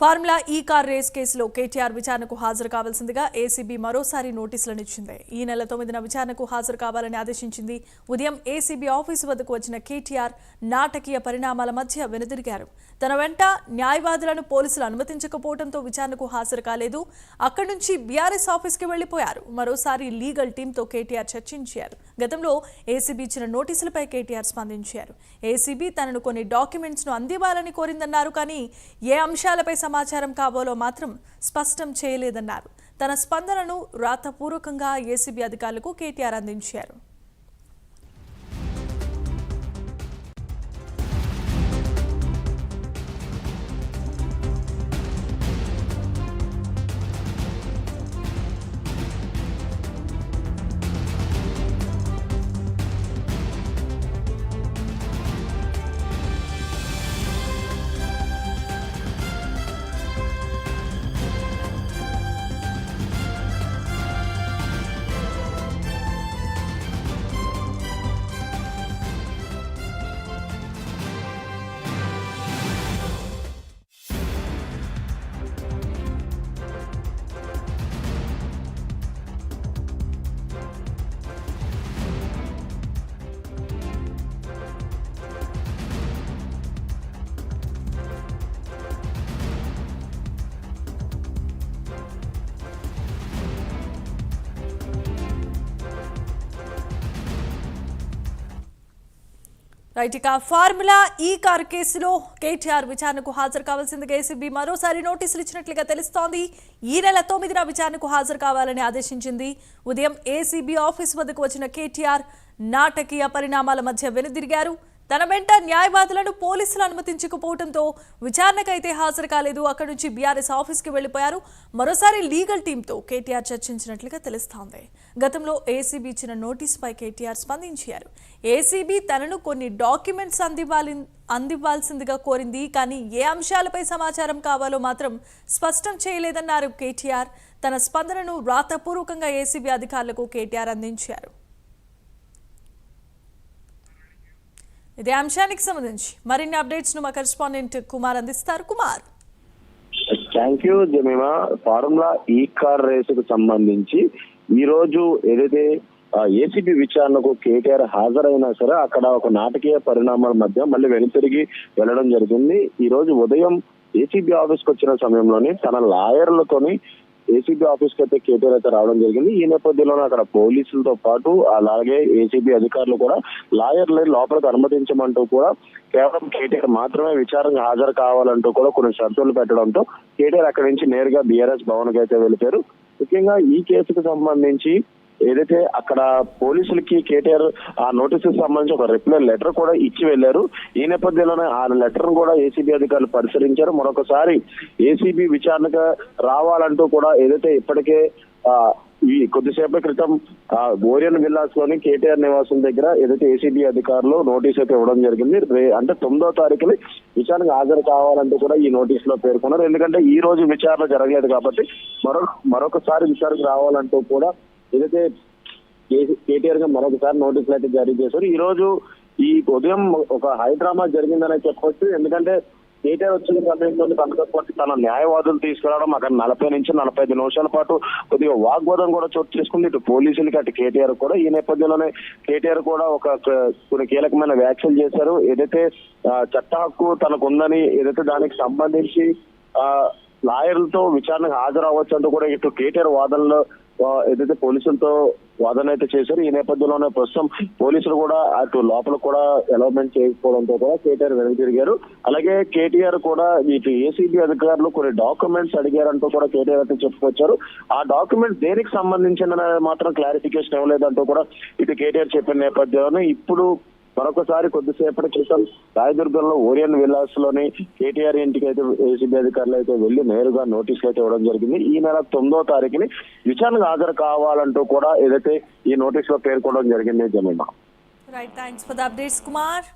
Formula ఈ car race కేసులో కేటీఆర్ విచారణకు హాజరు కావాల్సిందిగా ఏసీబీ మరోసారి నోటీసులను ఇచ్చింది. ఈ నెల 9న విచారణకు హాజరు కావాలని ఆదేశించింది. ఉదయం ఏసీబీ ఆఫీసు వద్దకు వచ్చిన కేటీఆర్ నాటకీయ పరిణామాల మధ్య వెనుదిరిగారు. తన వెంట న్యాయవాదులను పోలీసులు అనుమతించకపోవడంతో విచారణకు హాజరు కాలేదు. అక్కడి నుంచి బీఆర్ఎస్ ఆఫీస్కి వెళ్లిపోయారు. మరోసారి లీగల్ టీంతో కేటీఆర్ చర్చించారు. గతంలో ఏసీబీ ఇచ్చిన నోటీసులపై కేటీఆర్ స్పందించారు. ఏసీబీ తనను కొన్ని డాక్యుమెంట్స్ ను అందివ్వాలని కోరిందన్నారు. కానీ ఏ అంశాలపై సమాచారం కావాలో మాత్రం స్పష్టం చేయలేదన్నారు. తన స్పందనను రాతపూర్వకంగా ఏసీబీ అధికారులకు కేటీఆర్ అందించారు. రైట్, ఇక ఫార్ములా ఈ కార్ కేసులో కేటీఆర్ విచారణకు హాజరు కావాల్సిందిగా ఏసీబీ మరోసారి నోటీసులు ఇచ్చినట్లుగా తెలుస్తోంది. ఈ నెల 9న విచారణకు హాజరు కావాలని ఆదేశించింది. ఉదయం ఏసీబీ ఆఫీస్ వద్దకు వచ్చిన కేటీఆర్ నాటకీయ పరిణామాల మధ్య వెనుదిరిగారు. తన వెంట న్యాయవాదులను పోలీసులు అనుమతించకపోవడంతో విచారణకైతే హాజరు కాలేదు. అక్కడి నుంచి బీఆర్ఎస్ ఆఫీస్కి వెళ్లిపోయారు. మరోసారి లీగల్ టీంతో కేటీఆర్ చర్చించినట్లుగా తెలుస్తోంది. గతంలో ఏసీబీ ఇచ్చిన నోటీసుపై కేటీఆర్ స్పందించారు. ఏసీబీ తనను కొన్ని డాక్యుమెంట్స్ అందివ్వాల్సిందిగా కోరింది. కానీ ఏ అంశాలపై సమాచారం కావాలో మాత్రం స్పష్టం చేయలేదన్నారు కేటీఆర్. తన స్పందనను రాతపూర్వకంగా ఏసీబీ అధికారులకు కేటీఆర్ అందించారు. ఇదే అంశానికి సంబంధించి మరిన్ని అప్డేట్స్ ను మా కరెస్పాండెంట్ కుమార్ అందిస్తారు. Kumar, thank you Jemimah. Formula ఈ కార్ రేసుకు సంబంధించి ఈ రోజు ఏదైతే ఏసీబీ విచారణకు కేటీఆర్ హాజరైనా సరే అక్కడ ఒక నాటకీయ పరిణామాల మధ్య మళ్ళీ వెనుతిరిగి వెళ్లడం జరిగింది. ఈ రోజు ఉదయం ఏసీబీ ఆఫీస్ కు వచ్చిన సమయంలోనే తన లాయర్లతోని ఏసీబీ ఆఫీస్ కి అయితే కేటీఆర్ అయితే రావడం జరిగింది. ఈ నేపథ్యంలోనే అక్కడ పోలీసులతో పాటు అలాగే ఏసీబీ అధికారులు కూడా లాయర్లు లోపలికి అనుమతించమంటూ కూడా కేవలం కేటీఆర్ మాత్రమే విచారణకు హాజరు కావాలంటూ కూడా కొన్ని షరతులు పెట్టడంతో కేటీఆర్ అక్కడి నుంచి నేరుగా బీఆర్ఎస్ భవన్ కి అయితే వెళ్లిపోయారు. ముఖ్యంగా ఈ కేసుకు సంబంధించి ఏదైతే అక్కడ పోలీసులకి కేటీఆర్ ఆ నోటీసుకు సంబంధించి ఒక రిప్లై లెటర్ కూడా ఇచ్చి వెళ్లారు. ఈ నేపథ్యంలోనే ఆ లెటర్ కూడా ఏసీబీ అధికారులు పరిశీలించారు. మరొకసారి ఏసీబీ విచారణకు రావాలంటూ కూడా ఏదైతే ఇప్పటికే ఈ కొద్దిసేపటి క్రితం ఓరియన్ విల్లాస్ లోని కేటీఆర్ నివాసం దగ్గర ఏదైతే ఏసీబీ అధికారులు నోటీస్ అయితే ఇవ్వడం జరిగింది. అంటే 9వ తారీఖుని విచారణకు హాజరు కావాలంటూ కూడా ఈ నోటీస్ లో పేర్కొన్నారు. ఎందుకంటే ఈ రోజు విచారణ జరగలేదు కాబట్టి మరొకసారి విచారణకు రావాలంటూ కూడా ఏదైతే కేటీఆర్ గా మరొకసారి నోటీసులు అయితే జారీ చేశారు. ఈ రోజు ఈ ఉదయం ఒక హైడ్రామా జరిగిందనే చెప్పొచ్చు. ఎందుకంటే కేటీఆర్ వచ్చిన సమయంలో తన న్యాయవాదులు తీసుకురావడం, అక్కడ 40 నుంచి 45 నిమిషాల పాటు కొద్దిగా వాగ్వాదం కూడా చోటు చేసుకుంది ఇటు పోలీసులకి అటు కేటీఆర్ కూడా. ఈ నేపథ్యంలోనే కేటీఆర్ కూడా కొన్ని కీలకమైన వ్యాఖ్యలు చేశారు. ఏదైతే చట్ట హక్కు తనకు ఉందని ఏదైతే దానికి సంబంధించి లాయర్లతో విచారణకు హాజరు అవ్వచ్చు అంటూ కూడా ఇటు కేటీఆర్ వాదనలో ఏదైతే పోలీసులతో వాదన అయితే చేశారు. ఈ నేపథ్యంలోనే ప్రస్తుతం పోలీసులు కూడా అటు లోపల కూడా అలౌమెంట్ చేయకపోవడంతో కూడా కేటీఆర్ వెనుతిరిగారు. అలాగే కేటీఆర్ కూడా ఇటు ఏసీబీ అధికారులు కొన్ని డాక్యుమెంట్స్ అడిగారంటూ కూడా కేటీఆర్ అయితే చెప్పుకొచ్చారు. ఆ డాక్యుమెంట్స్ దేనికి సంబంధించిన మాత్రం క్లారిఫికేషన్ ఇవ్వలేదంటూ కూడా ఇటు కేటీఆర్ చెప్పిన నేపథ్యంలో ఇప్పుడు మరొకసారి కొద్దిసేపటి క్రితం రాయదుర్గంలో ఓరియన్ విల్లాస్ లోని కేటీఆర్ ఇంటికి అయితే ఏసీబీ అధికారులు అయితే వెళ్లి నేరుగా నోటీసులు అయితే ఇవ్వడం జరిగింది. ఈ నెల 9వ తారీఖుని విచారణకు హాజరు కావాలంటూ కూడా ఏదైతే ఈ నోటీస్ లో పేర్కొనడం జరిగింది. Jemimah, right, thanks for the updates Kumar.